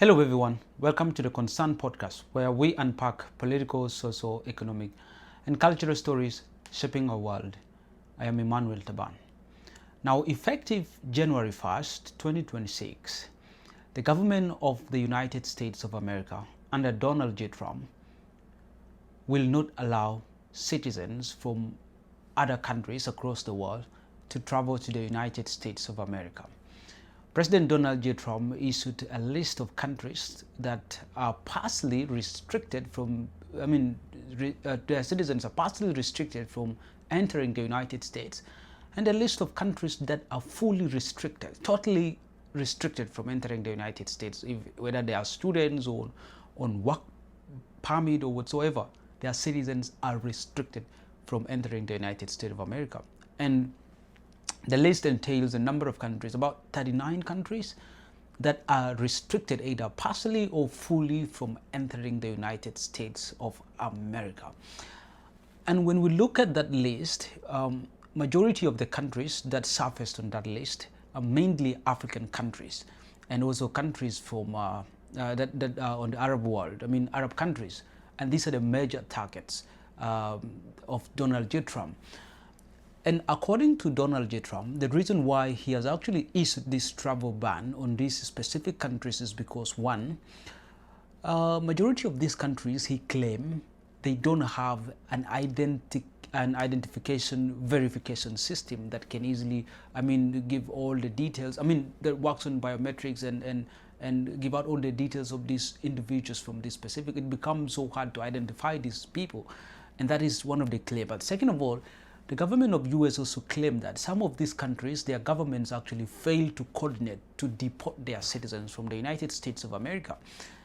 Hello everyone, welcome to the Concern Podcast, where we unpack political, social, economic and cultural stories shaping our world. I am Emmanuel Taban. Now, effective January 1st, 2026, the government of the United States of America under Donald J. Trump will not allow citizens from other countries across the world to travel to the United States of America. President Donald J. Trump issued a list of countries that are partially restricted from, their citizens are partially restricted from entering the United States, and a list of countries that are fully restricted, totally restricted from entering the United States, whether they are students or on work permit or whatsoever, their citizens are restricted from entering the United States of America. And the list entails a number of countries, about 39 countries, that are restricted either partially or fully from entering the United States of America. And when we look at that list, majority of the countries that surfaced on that list are mainly African countries, and also countries from that are on the Arab world, Arab countries. And these are the major targets of Donald J. Trump. And according to Donald J. Trump, the reason why he has actually issued this travel ban on these specific countries is because, one, majority of these countries, he claimed, they don't have an identification verification system that can easily, give all the details, that works on biometrics and give out all the details of these individuals from this specific. It becomes so hard to identify these people, and that is one of the claims. But second of all, the government of U.S. also claimed that some of these countries, their governments actually failed to coordinate to deport their citizens from the United States of America.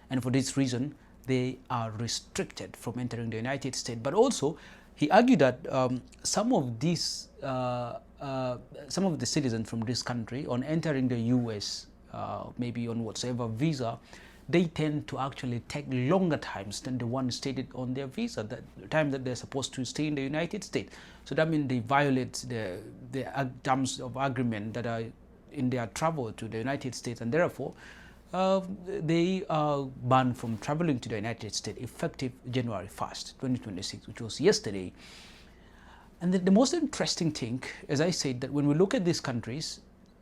And for this reason, they are restricted from entering the United States. But also, he argued that some of the citizens from this country, on entering the U.S., maybe on whatsoever visa, they tend to actually take longer times than the one stated on their visa, the time that they're supposed to stay in the United States. So that means they violate the terms of agreement that are in their travel to the United States, and therefore they are banned from traveling to the United States effective January 1st, 2026, which was yesterday. And the most interesting thing, as I said, that when we look at these countries,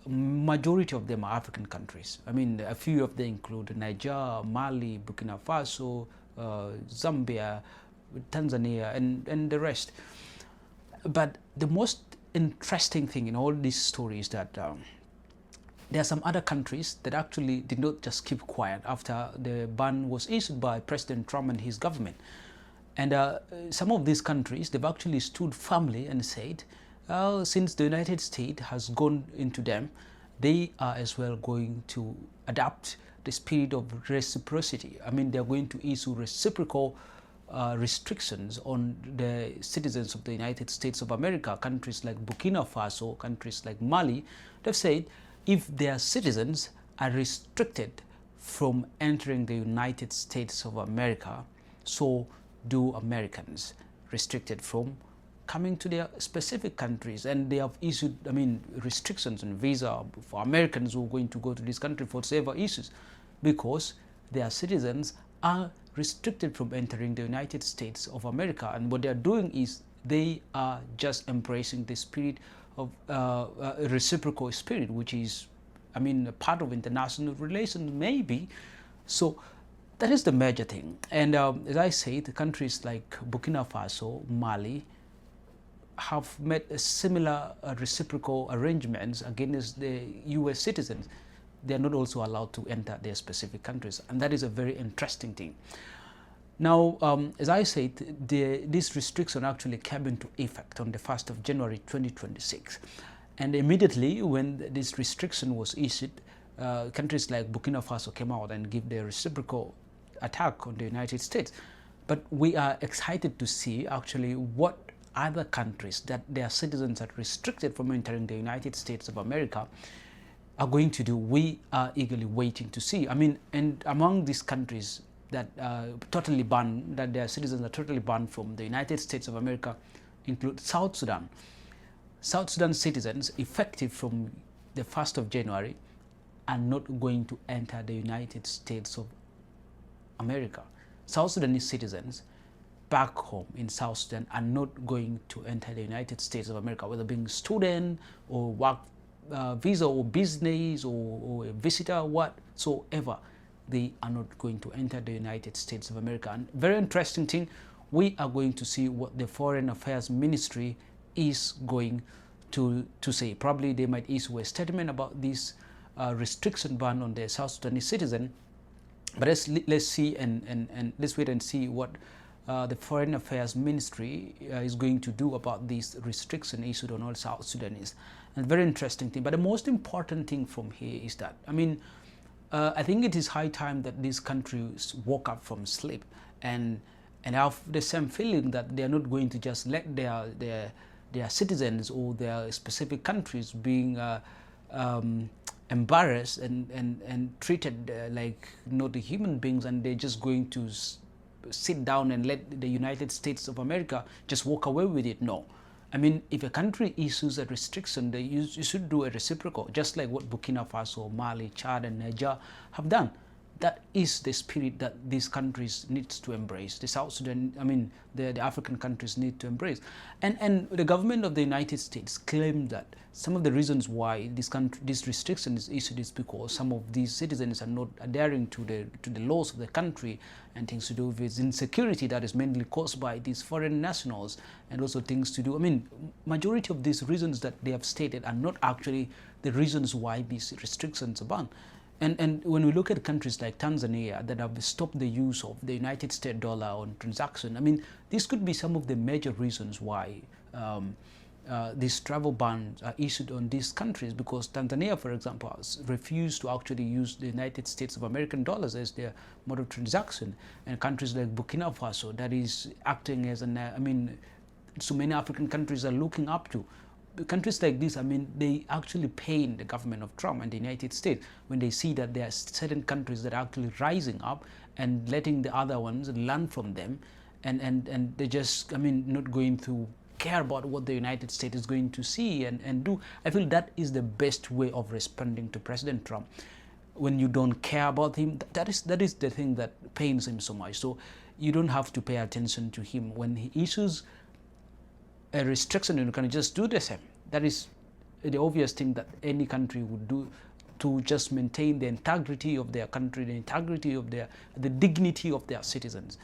majority of them are African countries. A few of them include Niger, Mali, Burkina Faso, Zambia, Tanzania, and the rest. But the most interesting thing in all these stories is that there are some other countries that actually did not just keep quiet after the ban was issued by President Trump and his government. And some of these countries, they've actually stood firmly and said, since the United States has gone into them, they are as well going to adapt the spirit of reciprocity. They are going to issue reciprocal restrictions on the citizens of the United States of America. Countries like Burkina Faso, countries like Mali, they've said if their citizens are restricted from entering the United States of America, so do Americans restricted from coming to their specific countries. And they have issued, restrictions on visa for Americans who are going to go to this country for whatever issues, because their citizens are restricted from entering the United States of America. And what they are doing is they are just embracing the spirit of reciprocal spirit, which is, a part of international relations, maybe. So that is the major thing. And as I say, the countries like Burkina Faso, Mali, have made a similar reciprocal arrangements against the U.S. citizens. They are not also allowed to enter their specific countries, and that is a very interesting thing. Now, as I said, this restriction actually came into effect on the 1st of January 2026, and immediately when this restriction was issued, countries like Burkina Faso came out and gave their reciprocal attack on the United States. But we are excited to see actually what other countries that their citizens are restricted from entering the United States of America are going to do. We are eagerly waiting to see. And among these countries that totally banned, that their citizens are totally banned from the United States of America, include South Sudan. South Sudan citizens, effective from the 1st of January, are not going to enter the United States of America. South Sudanese citizens back home in South Sudan are not going to enter the United States of America, whether being student or work visa or business or a visitor, whatsoever. They are not going to enter the United States of America. And very interesting thing, we are going to see what the Foreign Affairs Ministry is going to say. Probably they might issue a statement about this restriction ban on the South Sudanese citizen. But let's see and let's wait and see what the Foreign Affairs Ministry is going to do about this restriction issued on all South Sudanese. And very interesting thing. But the most important thing from here is that, I think it is high time that these countries woke up from sleep and have the same feeling that they are not going to just let their citizens or their specific countries being embarrassed and treated like not the human beings, and they're just going to sit down and let the United States of America just walk away with it. No. If a country issues a restriction, you should do a reciprocal, just like what Burkina Faso, Mali, Chad, and Niger have done. That is the spirit that these countries need to embrace. The South Sudan, the African countries need to embrace. And the government of the United States claimed that some of the reasons why this restriction is issued is because some of these citizens are not adhering to the laws of the country, and things to do with insecurity that is mainly caused by these foreign nationals, and also things to do. Majority of these reasons that they have stated are not actually the reasons why these restrictions are banned. And when we look at countries like Tanzania that have stopped the use of the United States dollar on transaction, this could be some of the major reasons why these travel bans are issued on these countries, because Tanzania, for example, has refused to actually use the United States of American dollars as their mode of transaction. And countries like Burkina Faso, that is acting as so many African countries are looking up to. Countries like this, they actually pain the government of Trump and the United States when they see that there are certain countries that are actually rising up and letting the other ones learn from them, and they just, not going to care about what the United States is going to see and do. I feel that is the best way of responding to President Trump. When you don't care about him, that is the thing that pains him so much. So you don't have to pay attention to him. When he issues a restriction, you can just do the same. That is the obvious thing that any country would do to just maintain the integrity of their country, the integrity of the dignity of their citizens,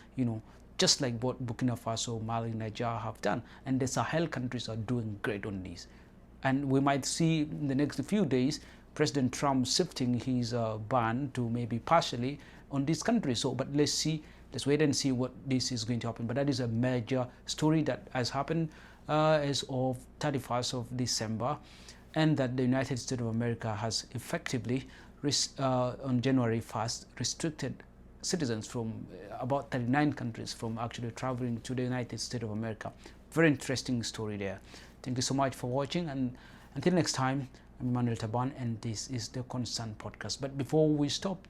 just like what Burkina Faso, Mali, Niger have done. And the Sahel countries are doing great on this. And we might see in the next few days President Trump shifting his ban to maybe partially on these countries. So, but let's wait and see what this is going to happen. But that is a major story that has happened as of 31st of December, and that the United States of America has effectively on January 1st restricted citizens from about 39 countries from actually traveling to the United States of America. Very interesting story there. Thank you so much for watching, and until next time, I'm Emmanuel Taban, and this is the Concern Podcast. But before we stop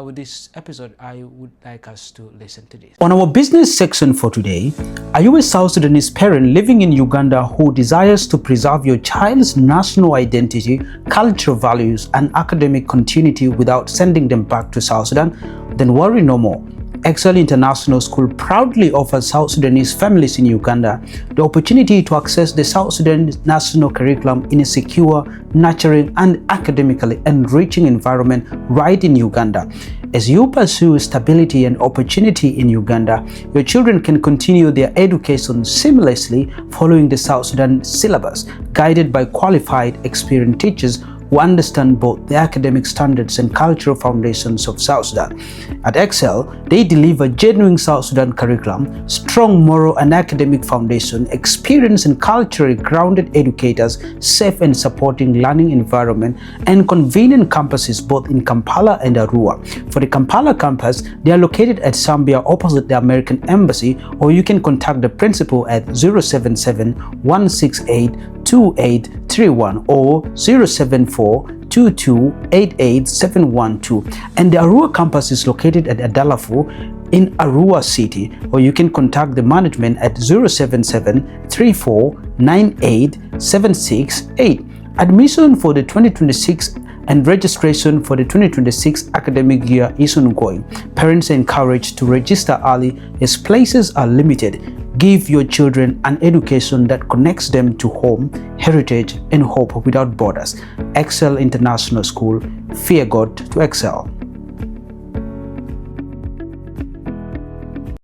with this episode, I would like us to listen to this. On our business section for today, are you a South Sudanese parent living in Uganda who desires to preserve your child's national identity, cultural values, and academic continuity without sending them back to South Sudan? Then worry no more. Excel International School proudly offers South Sudanese families in Uganda the opportunity to access the South Sudan national curriculum in a secure, nurturing, and academically enriching environment right in Uganda. As you pursue stability and opportunity in Uganda, your children can continue their education seamlessly following the South Sudan syllabus, guided by qualified, experienced teachers who understand both the academic standards and cultural foundations of South Sudan. At Excel, they deliver genuine South Sudan curriculum, strong moral and academic foundation, experienced and culturally grounded educators, safe and supporting learning environment, and convenient campuses both in Kampala and Arua. For the Kampala campus, they are located at Zambia opposite the American Embassy, or you can contact the principal at 077-168-2831 or 074-2288-712. And the Arua campus is located at Adalafu in Arua City, or you can contact the management at 077-3498-768. Admission for the 2026 and registration for the 2026 academic year is ongoing. Parents are encouraged to register early as places are limited. Give your children an education that connects them to home, heritage, and hope without borders. Excel International School. Fear God to excel.